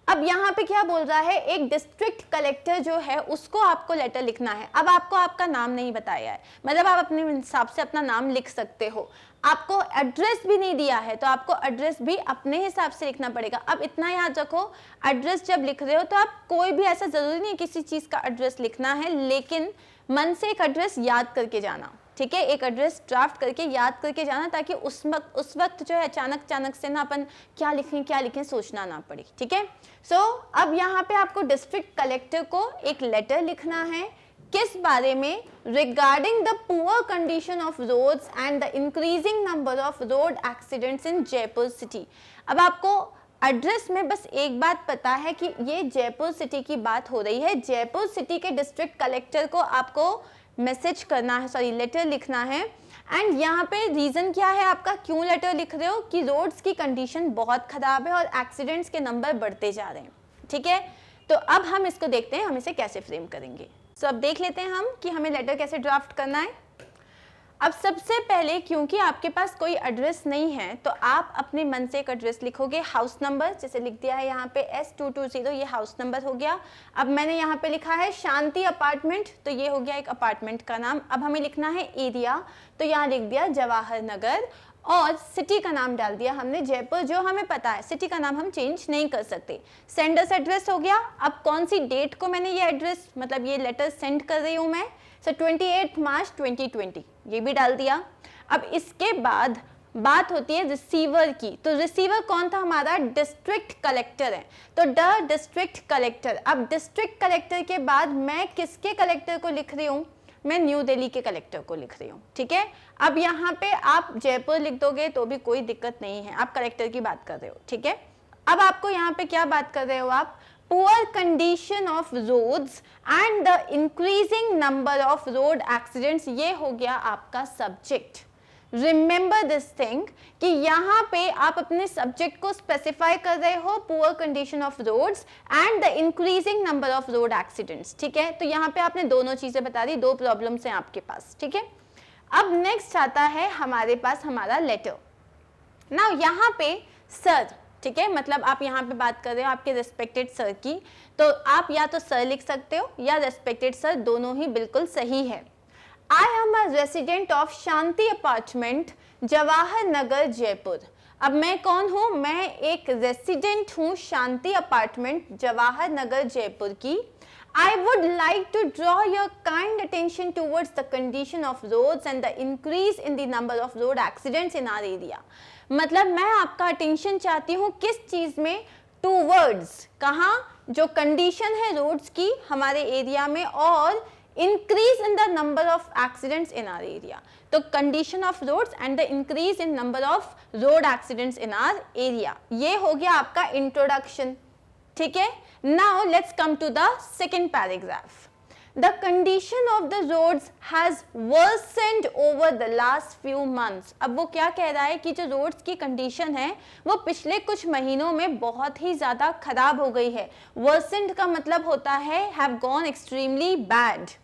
अब यहाँ पे क्या बोल रहा है, एक डिस्ट्रिक्ट कलेक्टर जो है उसको आपको लेटर लिखना है। अब आपको आपका नाम नहीं बताया है, मतलब आप अपने हिसाब से अपना नाम लिख सकते हो। आपको एड्रेस भी नहीं दिया है तो आपको एड्रेस भी अपने हिसाब से लिखना पड़ेगा। अब इतना याद रखो, एड्रेस जब लिख रहे हो तो आप कोई भी ऐसा जरूरी नहीं किसी चीज का एड्रेस लिखना है, लेकिन मन से एक एड्रेस याद करके जाना, ठीक है। एक एड्रेस ड्राफ्ट करके याद करके जाना, ताकि उस वक्त जो है अचानक से ना अपन क्या लिखें सोचना ना पड़े, ठीक है। सो अब यहाँ पे आपको डिस्ट्रिक्ट कलेक्टर को एक लेटर लिखना है, किस बारे में? Regarding the poor condition of roads and the increasing number of road accidents in Jaipur city. अब आपको एड्रेस में बस एक बात पता है कि ये जयपुर सिटी की बात हो रही है। जयपुर सिटी के डिस्ट्रिक्ट कलेक्टर को आपको मैसेज करना है, सॉरी लेटर लिखना है। एंड यहाँ पे रीजन क्या है आपका, क्यों लेटर लिख रहे हो? कि रोड्स की कंडीशन बहुत खराब है और एक्सीडेंट्स के नंबर बढ़ते जा रहे हैं, ठीक है। तो अब हम इसको देखते हैं हम इसे कैसे फ्रेम करेंगे। सो अब देख लेते हैं हम कि हमें लेटर कैसे ड्राफ्ट करना है। अब सबसे पहले, क्योंकि आपके पास कोई एड्रेस नहीं है तो आप अपने मन से एक एड्रेस लिखोगे। हाउस नंबर जैसे लिख दिया है यहाँ पे S220, ये हाउस नंबर हो गया। अब मैंने यहाँ पे लिखा है शांति अपार्टमेंट, तो ये हो गया एक अपार्टमेंट का नाम। अब हमें लिखना है एरिया, तो यहाँ लिख दिया जवाहर नगर, और सिटी का नाम डाल दिया हमने जयपुर, जो हमें पता है सिटी का नाम हम चेंज नहीं कर सकते। सेंडर्स एड्रेस हो गया। अब कौन सी डेट को मैंने ये एड्रेस, मतलब ये लेटर सेंड कर रही हूँ मैं, सो 28 मार्च 2020, ये भी डाल दिया। अब इसके बाद बात होती है रिसीवर की, तो रिसीवर कौन था हमारा? डिस्ट्रिक्ट कलेक्टर है, तो द डिस्ट्रिक्ट कलेक्टर। अब डिस्ट्रिक्ट कलेक्टर के बाद मैं किसके कलेक्टर को लिख रही हूँ? मैं न्यू दिल्ली के कलेक्टर को लिख रही हूँ, ठीक है। अब यहाँ पे आप जयपुर लिख दोगे तो भी कोई दिक्कत नहीं है, आप कलेक्टर की बात कर रहे हो, ठीक है। अब आपको यहाँ पे क्या बात कर रहे हो आप? Poor condition of roads and the increasing number of road accidents, ये हो गया आपका सब्जेक्ट। रिमेंबर दिस थिंग कि यहाँ पे आप अपने सब्जेक्ट को स्पेसिफाई कर रहे हो, poor condition of roads and the increasing number of road accidents, ठीक है। तो यहाँ पे आपने दोनों चीजें बता दी, दो प्रॉब्लम्स हैं आपके पास, ठीक है। अब नेक्स्ट आता है हमारे पास हमारा लेटर। नाउ यहाँ पे सर, ठीक है, मतलब आप यहाँ पे बात कर रहे हो आपके रेस्पेक्टेड सर की, तो आप या तो सर लिख सकते हो या रेस्पेक्टेड सर, दोनों ही बिल्कुल सही है। I am a resident of Shanti apartment Jawahar Nagar Jaipur. अब मैं कौन हूँ? मैं एक रेसिडेंट हूँ शांति अपार्टमेंट जवाहर नगर जयपुर की। I would like to draw your kind attention towards the condition of roads and the increase in the number of road accidents in our area। मतलब मैं आपका अटेंशन चाहती हूँ किस चीज में? टूवर्ड्स, कहाँ? जो कंडीशन है रोड्स की हमारे एरिया में, और increase in the number of accidents in our area। तो condition of roads and the increase in number of road accidents in our area, ये हो गया आपका introduction, ठीक है। Now let's come to the second paragraph। The condition of the roads has worsened over the last few months। अब वो क्या कह रहा है कि जो roads की condition है वो पिछले कुछ महीनों में बहुत ही ज़्यादा खराब हो गई है। Worsened का मतलब होता है have gone extremely bad।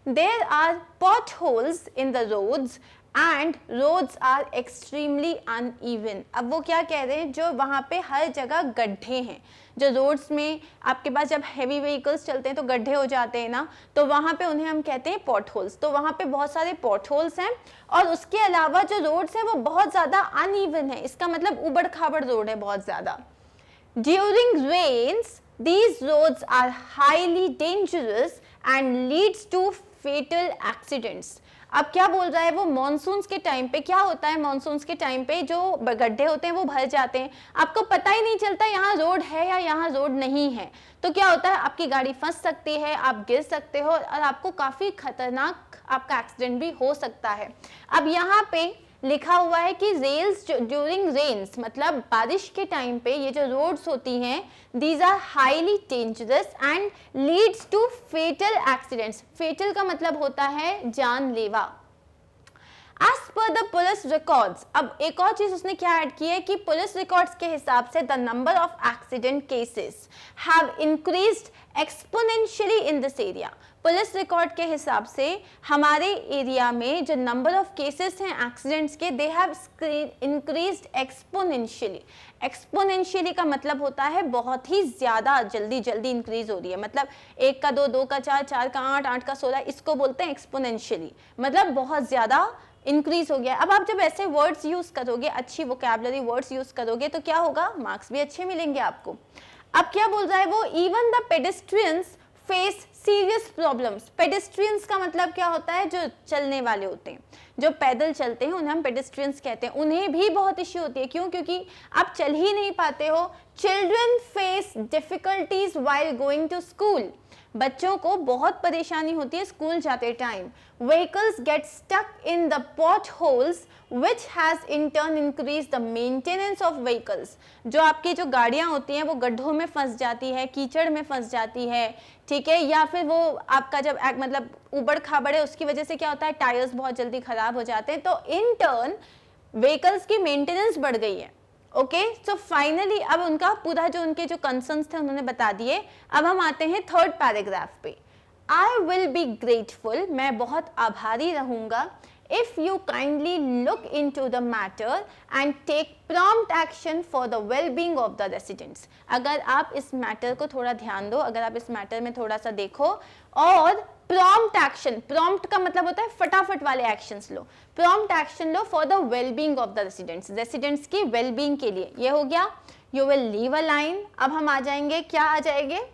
There are potholes in the roads and roads are extremely uneven। अब वो क्या कह रहे हैं? जो वहाँ पे हर जगह गड्ढे हैं, जो रोड्स में आपके पास जब हैवी व्हीकल्स चलते हैं तो गड्ढे हो जाते हैं ना, तो वहाँ पे उन्हें हम कहते हैं पॉट होल्स। तो वहाँ पे बहुत सारे पॉट होल्स हैं, और उसके अलावा जो रोड्स हैं वो बहुत ज़्यादा अनइवन है, इसका मतलब उबड़ खाबड़ रोड है बहुत ज़्यादा। During rains these roads are highly dangerous and leads to fatal accidents. अब क्या बोल रहा है वो, मॉनसून्स के टाइम पे क्या होता है, मॉनसून्स के टाइम पे जो गड्ढे होते हैं वो भर जाते हैं, आपको पता ही नहीं चलता यहाँ रोड है या यहाँ रोड नहीं है, तो क्या होता है आपकी गाड़ी फंस सकती है, आप गिर सकते हो और आपको काफ़ी खतरनाक आपका एक्सीडेंट भी हो सकता है। अब यहाँ पे लिखा हुआ है कि रेल्स ड्यूरिंग रेन्स, मतलब बारिश के टाइम पे ये जो रोड्स होती हैं, these are highly dangerous and leads to fatal accidents. Fatal का मतलब होता है जानलेवा। As per the police records, अब एक और चीज उसने क्या ऐड की है कि पुलिस रिकॉर्ड्स के हिसाब से the number of accident cases have increased exponentially in this area. Police record के हिसाब से हमारे एरिया में जो नंबर ऑफ केसेस हैं एक्सीडेंट्स के, they have increased exponentially. Exponentially का मतलब होता है बहुत ही ज़्यादा जल्दी जल्दी इंक्रीज हो रही है, मतलब 1 का 2, 2 का 4, 4 का 8, 8 का 16, इसको बोलते हैं एक्सपोनेंशियली, मतलब बहुत ज़्यादा इंक्रीज हो गया। अब आप जब ऐसे वर्ड्स यूज़ करोगे, अच्छी वोकैबुलरी वर्ड्स यूज़ करोगे, तो क्या होगा, मार्क्स भी अच्छे मिलेंगे आपको। अब क्या बोल रहा है वो, even the pedestrians face serious problems. Pedestrians का मतलब क्या होता है, जो चलने वाले होते हैं, जो पैदल चलते हैं, उन्हें हम पेडेस्ट्रियंस कहते हैं, उन्हें भी बहुत इश्यू होती है। क्यों? क्योंकि आप चल ही नहीं पाते हो। Children face difficulties while going to school, बच्चों को बहुत परेशानी होती है स्कूल जाते time. Vehicles get stuck in the potholes which has in turn increase the maintenance of vehicles, जो आपकी जो गाड़ियां होती हैं वो गड्ढों में फंस जाती है, कीचड़ में फंस जाती है, ठीक है, या फिर वो आपका जब मतलब उबड़ खाबड़ है उसकी वजह से क्या होता है, टायर्स बहुत जल्दी खराब हो जाते हैं, तो इन टर्न व्हीकल्स की मेंटेनेंस बढ़ गई है। ओके, सो फाइनली अब उनका पूरा जो उनके जो कंसर्न्स थे उन्होंने बता दिए। अब हम आते हैं थर्ड पैराग्राफ पे। आई विल बी ग्रेटफुल, मैं बहुत आभारी रहूंगा, if you kindly look into the matter and take prompt action for the well-being of the residents। अगर आप इस मैटर को थोड़ा ध्यान दो, अगर आप इस मैटर में थोड़ा सा देखो और prompt action, prompt का मतलब होता है फटाफट वाले actions low, prompt action low for the well-being of the residents, residents की well-being के लिए। ये हो गया। You will leave a line। अब हम आ जाएंगे, क्या आ जाएंगे,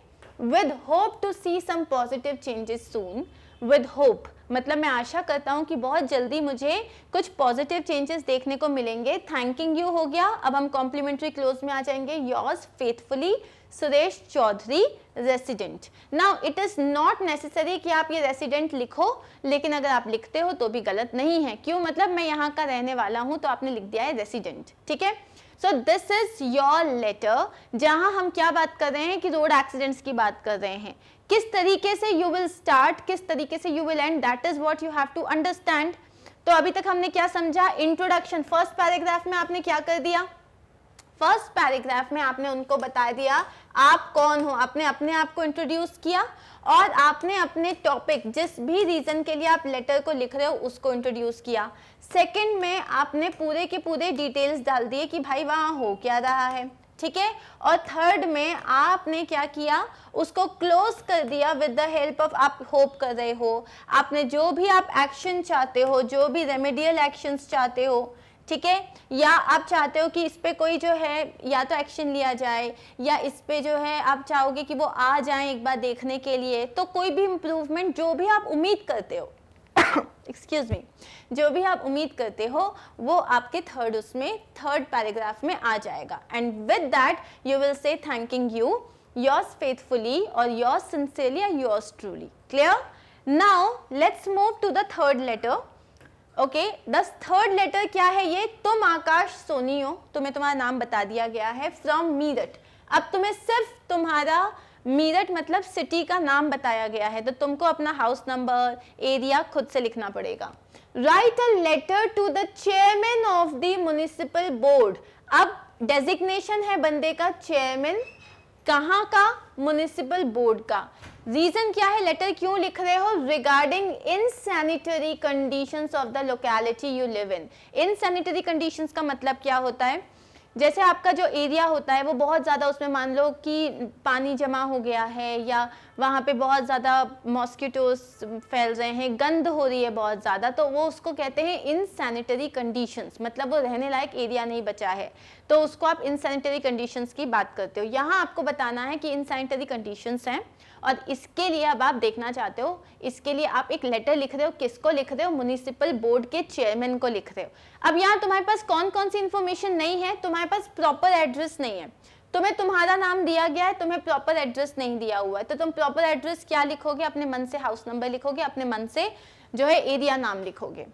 with hope to see some positive changes soon। with hope मतलब मैं आशा करता हूँ कि बहुत जल्दी मुझे कुछ पॉजिटिव चेंजेस देखने को मिलेंगे। थैंकिंग यू हो गया। अब हम कॉम्प्लीमेंट्री क्लोज में आ जाएंगे। Yours faithfully Suresh Chaudhary resident. Now it is not necessary कि आप ये रेसिडेंट लिखो, लेकिन अगर आप लिखते हो तो भी गलत नहीं है। क्यों? मतलब मैं यहाँ का रहने वाला हूँ, तो आपने लिख दिया है रेसिडेंट, ठीक है। So this is your letter, जहाँ हम क्या बात कर रहे हैं कि रोड एक्सीडेंट्स की बात कर रहे हैं। किस तरीके से यू विल स्टार्ट, किस तरीके से you will end, that is what you have to understand. तो अभी तक हमने क्या समझा, इंट्रोडक्शन। फर्स्ट पैराग्राफ में आपने क्या कर दिया, फर्स्ट पैराग्राफ में आपने उनको बता दिया आप कौन हो, आपने अपने आप को इंट्रोड्यूस किया और आपने अपने टॉपिक, जिस भी रीजन के लिए आप लेटर को लिख रहे हो उसको इंट्रोड्यूस किया। सेकंड में आपने पूरे के पूरे डिटेल्स डाल दिए कि भाई वहाँ हो क्या रहा है, ठीक है। और थर्ड में आपने क्या किया, उसको क्लोज कर दिया विद द हेल्प ऑफ, आप होप कर रहे हो, आपने जो भी आप एक्शन चाहते हो, जो भी रेमेडियल एक्शंस चाहते हो, ठीक है, या आप चाहते हो कि इस पे कोई जो है या तो एक्शन लिया जाए, या इस पे जो है आप चाहोगे कि वो आ जाएं एक बार देखने के लिए, तो कोई भी इम्प्रूवमेंट जो भी आप उम्मीद करते हो एक्सक्यूज मी, जो भी आप उम्मीद करते हो वो आपके थर्ड, उसमें थर्ड पैराग्राफ में आ जाएगा। And with that you will say thanking you, yours faithfully और योर्स सिंसियरली और yours truly. Clear? Now let's move to the third letter. Okay, the third letter क्या है ये, तुम आकाश सोनी हो, तुम्हें तुम्हारा नाम बता दिया गया है, फ्रॉम मीरठ। अब तुम्हें सिर्फ तुम्हारा मीरठ मतलब सिटी का नाम बताया गया है, तो तुमको अपना हाउस नंबर, एरिया खुद से लिखना पड़ेगा। Write a letter to the chairman of the municipal board. अब डेजिग्नेशन है बंदे का चेयरमैन, कहाँ का, म्युनिसिपल बोर्ड का। रीजन क्या है, लेटर क्यों लिख रहे हो, regarding insanitary conditions of the locality you live in. Insanitary conditions का मतलब क्या होता है, जैसे आपका जो एरिया होता है वो बहुत ज़्यादा, उसमें मान लो कि पानी जमा हो गया है, या वहाँ पे बहुत ज़्यादा मॉस्किटोज फैल रहे हैं, गंद हो रही है बहुत ज़्यादा, तो वो उसको कहते हैं इनसैनिटरी कंडीशंस, मतलब वो रहने लायक एरिया नहीं बचा है, तो उसको आप इनसैनिटरी कंडीशंस की बात करते हो। यहाँ आपको बताना है कि इनसैनिटरी कंडीशंस हैं और इसके लिए अब आप देखना चाहते हो, इसके लिए आप एक लेटर लिख रहे हो, किसको लिख रहे हो, म्युनिसिपल बोर्ड के चेयरमैन को लिख रहे हो। अब यहाँ तुम्हारे पास कौन कौन सी इंफॉर्मेशन नहीं है, तुम्हारे पास प्रॉपर एड्रेस नहीं है, तुम्हें तुम्हारा नाम दिया गया है, तुम्हें प्रॉपर एड्रेस नहीं दिया हुआ है, तो तुम प्रॉपर एड्रेस क्या लिखोगे, अपने मन से हाउस नंबर लिखोगे, अपने मन से जो है एरिया नाम लिखोगे।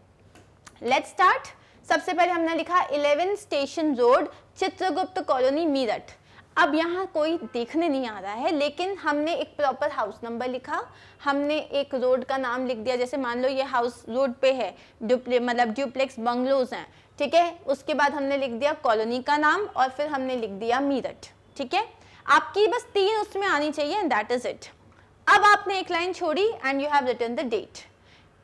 Let's start. सबसे पहले हमने लिखा 11 station road, Chitragupta colony, Meerut. अब यहाँ कोई देखने नहीं आ रहा है, लेकिन हमने एक प्रॉपर हाउस नंबर लिखा, हमने एक रोड का नाम लिख दिया, जैसे मान लो ये हाउस रोड पे है, मतलब ड्यूप्लेक्स बंगलोज हैं, ठीक है। उसके बाद हमने लिख दिया कॉलोनी का नाम और फिर हमने लिख दिया मेरठ, ठीक है। आपकी बस 3 उसमें आनी चाहिए एंड दैट इज इट। अब आपने एक लाइन छोड़ी and you have written the date.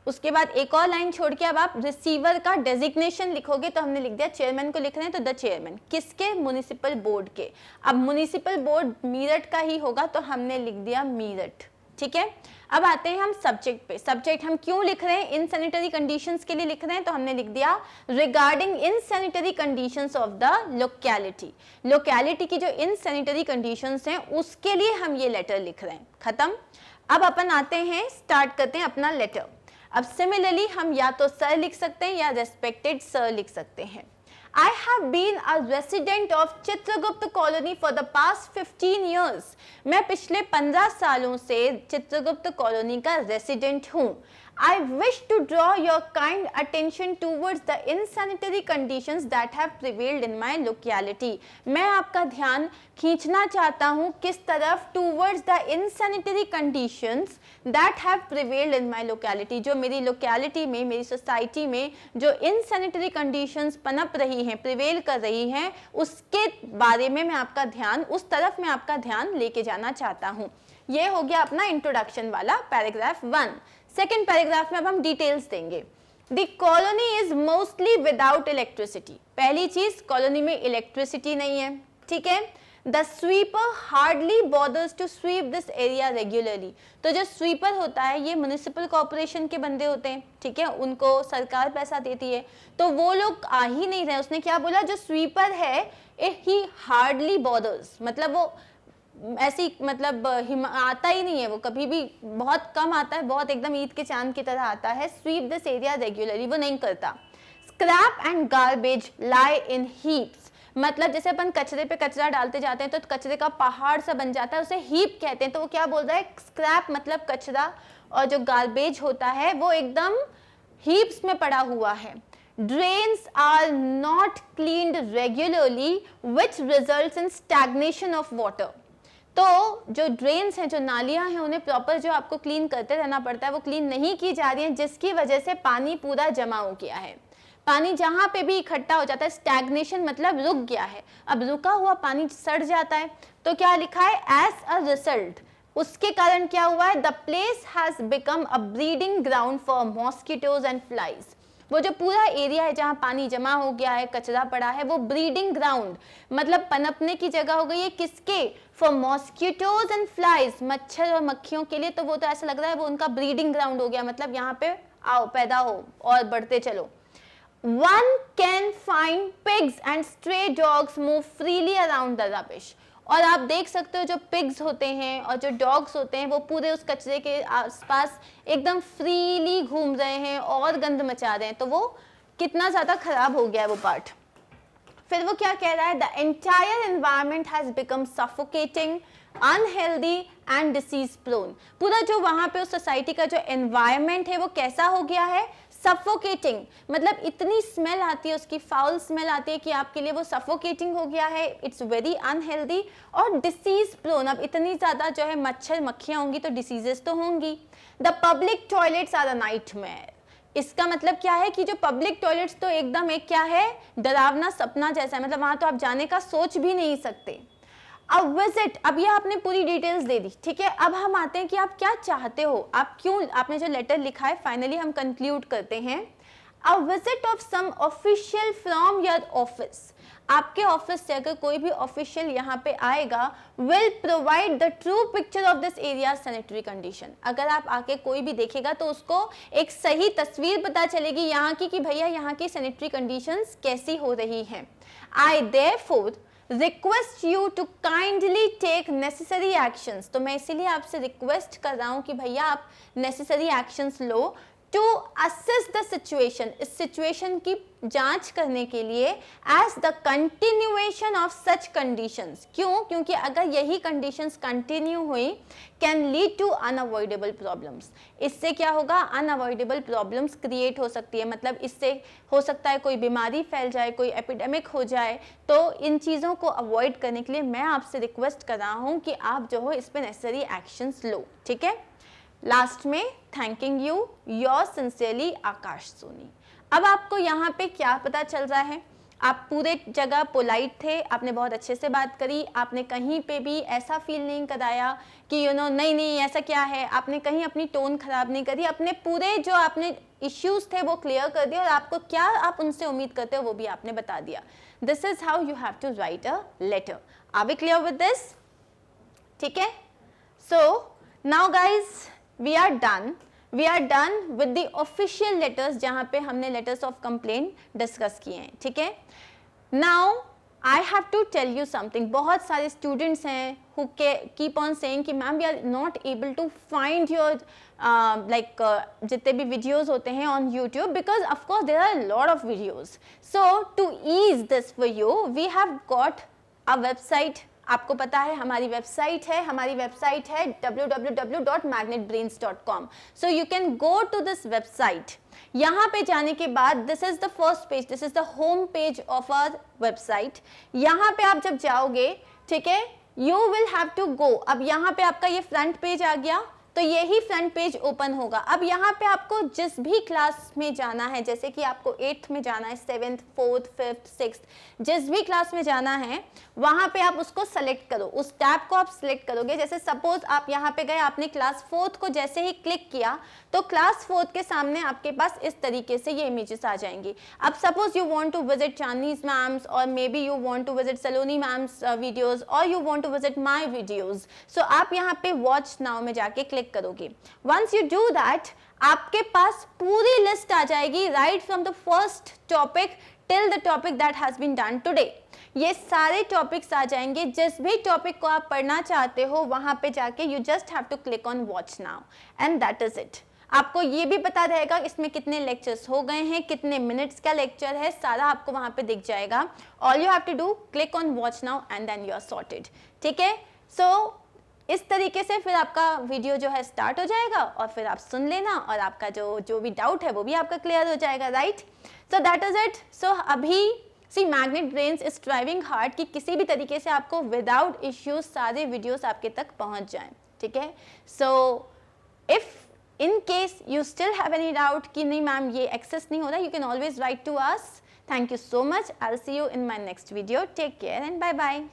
उसके बाद एक और लाइन छोड़ के अब आप रिसीवर का डेजिग्नेशन लिखोगे, तो हमने लिख दिया चेयरमैन को लिख रहे हैं तो द चेयरमैन, किसके, म्युनिसिपल बोर्ड के। अब म्युनिसिपल बोर्ड मेरठ का ही होगा तो हमने लिख दिया मेरठ, ठीक है। अब आते हैं हम सब्जेक्ट पे। सब्जेक्ट हम क्यों लिख रहे हैं, इन सैनिटरी कंडीशंस के लिए लिख रहे हैं, तो हमने लिख दिया regarding in sanitary conditions of the locality. Locality की जो इन सैनिटरी कंडीशंस हैं उसके लिए हम ये लेटर लिख रहे हैं। खत्म। अब अपन आते हैं, स्टार्ट करते हैं अपना लेटर। अब सिमिलरली हम या तो सर लिख सकते हैं या रेस्पेक्टेड सर लिख सकते हैं। I have been a resident of Chitragupta colony for the past 15 years. मैं पिछले 15 सालों से चित्रगुप्त कॉलोनी का रेसिडेंट हूँ। I wish to draw your kind attention towards the insanitary conditions that have prevailed in my locality. मैं आपका ध्यान खींचना चाहता हूँ किस तरफ, towards the insanitary conditions that have prevailed in my locality. जो मेरी locality में, मेरी सोसाइटी में जो insanitary conditions पनप रही हैं, प्रिवेल कर रही हैं, उसके बारे में मैं आपका ध्यान, उस तरफ मैं आपका ध्यान लेके जाना चाहता हूँ। ये हो गया अपना इंट्रोडक्शन वाला पैराग्राफ 1। सेकेंड पैराग्राफ में अब हम डिटेल्स देंगे। The colony is mostly without electricity. पहली चीज, कॉलोनी में इलेक्ट्रिसिटी नहीं है, ठीक है। The sweeper hardly bothers to sweep this area regularly. तो जो स्वीपर होता है ये म्युनिसिपल कॉर्पोरेशन के बंदे होते हैं, ठीक है, उनको सरकार पैसा देती है, तो वो लोग आ ही नहीं रहे। उसने क्या बोला, जो स्वीपर है ही हार्डली बॉदर्स, मतलब वो ऐसी, मतलब आता ही नहीं है, वो कभी भी बहुत कम आता है, बहुत एकदम ईद के चांद की तरह आता है। स्वीप दिस एरिया रेगुलरली, वो नहीं करता। Scrap and garbage lie in heaps, मतलब जैसे अपन कचरे पे कचरा डालते जाते हैं तो कचरे का पहाड़ सा बन जाता है, उसे हीप कहते हैं। तो वो क्या बोल रहा है, स्क्रैप मतलब कचरा, और जो गार्बेज होता है वो एकदम हीप्स में पड़ा हुआ है। Drains are not cleaned regularly, which results in stagnation of water. तो जो ड्रेन्स हैं, जो नालियां हैं, उन्हें प्रॉपर जो आपको क्लीन करते रहना पड़ता है, वो क्लीन नहीं की जा रही हैं, जिसकी वजह से पानी पूरा जमा हो गया है। पानी जहाँ पे भी इकट्ठा हो जाता है, स्टैग्नेशन मतलब रुक गया है। अब रुका हुआ पानी सड़ जाता है, तो क्या लिखा है, एज अ रिजल्ट, उसके कारण क्या हुआ है, the place has become a breeding ground for mosquitoes and flies. वो जो पूरा एरिया है जहाँ पानी जमा हो गया है, कचरा पड़ा है, वो ब्रीडिंग ग्राउंड मतलब पनपने की जगह हो गई है, किसके, फॉर मॉस्किटोज एंड फ्लाइज, मच्छर और मक्खियों के लिए। तो वो तो ऐसा लग रहा है वो उनका ब्रीडिंग ग्राउंड हो गया, मतलब यहाँ पे आओ, पैदा हो और बढ़ते चलो। One can find pigs and stray dogs move freely around the rubbish. और आप देख सकते हो जो पिग्स होते हैं और जो डॉग्स होते हैं वो पूरे उस कचरे के आसपास एकदम फ्रीली घूम रहे हैं और गंद मचा रहे हैं। तो वो कितना ज़्यादा खराब हो गया है वो पार्ट। फिर वो क्या कह रहा है, the entire environment has become suffocating, unhealthy and disease prone. पूरा जो वहाँ पे उस सोसाइटी का जो एनवायरनमेंट है वो कैसा हो गया है, सफोकेटिंग, मतलब इतनी स्मेल आती है, उसकी फाउल स्मेल आती है कि आपके लिए वो सफोकेटिंग हो गया है, इट्स वेरी अनहेल्दी, और डिसीज प्रोन। अब इतनी ज़्यादा जो है मच्छर मक्खियाँ होंगी तो डिसीजेस तो होंगी। The public toilets are a nightmare. इसका मतलब क्या है कि जो पब्लिक टॉयलेट्स तो एकदम एक क्या है, डरावना सपना जैसा है, मतलब वहाँ तो आप जाने का सोच भी नहीं सकते। अब विजिट, अब ये आपने पूरी डिटेल्स दे दी, ठीक है। अब हम आते हैं कि आप क्या चाहते हो, आप क्यों, आपने जो लेटर लिखा है, फाइनली हम कंक्लूड करते हैं। A visit of some official from your office, आपके ऑफिस से अगर कोई भी ऑफिशियल यहाँ पे आएगा, will provide the true picture of this area sanitary condition. अगर आप आके कोई भी देखेगा तो उसको एक सही तस्वीर पता चलेगी यहाँ की कि भैया यहाँ की सैनिटरी कंडीशंस कैसी हो रही हैं। I therefore request you to kindly take necessary actions, तो मैं इसीलिए आपसे रिक्वेस्ट कर रहा हूँ कि भैया आप नेसेसरी एक्शंस लो टू असेस द सिचुएशन, इस सिचुएशन की जांच करने के लिए as the continuation of such conditions. क्यों? क्योंकि अगर यही कंडीशंस कंटिन्यू हुई can lead to unavoidable problems, इससे क्या होगा, अनअवॉइडेबल प्रॉब्लम्स क्रिएट हो सकती है, मतलब इससे हो सकता है कोई बीमारी फैल जाए, कोई एपिडेमिक हो जाए। तो इन चीज़ों को अवॉइड करने के लिए मैं आपसे रिक्वेस्ट कर रहा हूँ कि आप जो हो इस पर नेसेसरी एक्शंस लो, ठीक है। लास्ट में थैंकिंग यू, योर सिंसियरली आकाश सोनी। अब आपको यहाँ पे क्या पता चल रहा है, आप पूरे जगह पोलाइट थे, आपने बहुत अच्छे से बात करी, आपने कहीं पे भी ऐसा फील नहीं कराया कि नहीं नहीं ऐसा क्या है, आपने कहीं अपनी टोन खराब नहीं करी, अपने पूरे जो आपने इश्यूज थे वो क्लियर कर दिए और आपको क्या आप उनसे उम्मीद करते हो वो भी आपने बता दिया। This is how you have to write a letter. Are we clear with this? ठीक है। So now guys we are done with the official letters जहाँ पे हमने letters of complaint discuss किए हैं, ठीक है। Now I have to tell you something, बहुत सारे students हैं who keep on saying कि ma'am we are not able to find your जितने भी videos होते हैं on YouTube, because of course there are a lot of videos. So to ease this for you we have got a website, आपको पता है हमारी website है www.magnetbrains.com. So you can go to this website. यहाँ पे जाने के बाद this is the first page, this is the home page of our website. यहाँ पे आप जब जाओगे, ठीक है, you will have to go. अब यहाँ पे आपका ये फ्रंट पेज आ गया, तो यही फ्रंट पेज ओपन होगा। अब यहाँ पे आपको जिस भी क्लास में जाना है, जैसे कि आपको 8th में जाना है, 7th, 4th, 5th, 6th, जिस भी क्लास में जाना है वहाँ पे आप उसको सेलेक्ट करो, उस टैब को आप सेलेक्ट करोगे। जैसे सपोज आप यहाँ पे गए, आपने क्लास 4th को जैसे ही क्लिक किया तो क्लास 4th के सामने आपके पास इस तरीके से ये इमेजेस आ जाएंगी। अब suppose you want to visit Chandni's ma'am's और maybe you want to visit Saloni ma'am's videos और you want to visit my videos, so आप यहाँ पे वॉच नाउ में जाके क्लिक करोगे। वंस यू डू दैट आपके पास पूरी लिस्ट आ जाएगी right from the first topic till the topic that has been done today. ये सारे टॉपिक्स आ जाएंगे, जिस भी टॉपिक को आप पढ़ना चाहते हो वहां पे जाके you just have to click on watch now and that is it. आपको ये भी पता रहेगा इसमें कितने लेक्चर्स हो गए हैं, कितने मिनट्स का लेक्चर है, सारा आपको वहां पे दिख जाएगा। All you have to do click on watch now and then you are sorted, ठीक है। सो इस तरीके से फिर आपका वीडियो जो है स्टार्ट हो जाएगा और फिर आप सुन लेना और आपका जो भी डाउट है वो भी आपका क्लियर हो जाएगा, right. So that is it. So अभी magnet brains is striving hard कि किसी भी तरीके से आपको विदाउट इश्यूज सारे वीडियोस आपके तक पहुंच जाएं, ठीक है। So if in case you still have any doubt कि नहीं मैम ये एक्सेस नहीं हो रहा, you can always write to us. Thank you so much. I will see you in my next video. Take care and bye bye.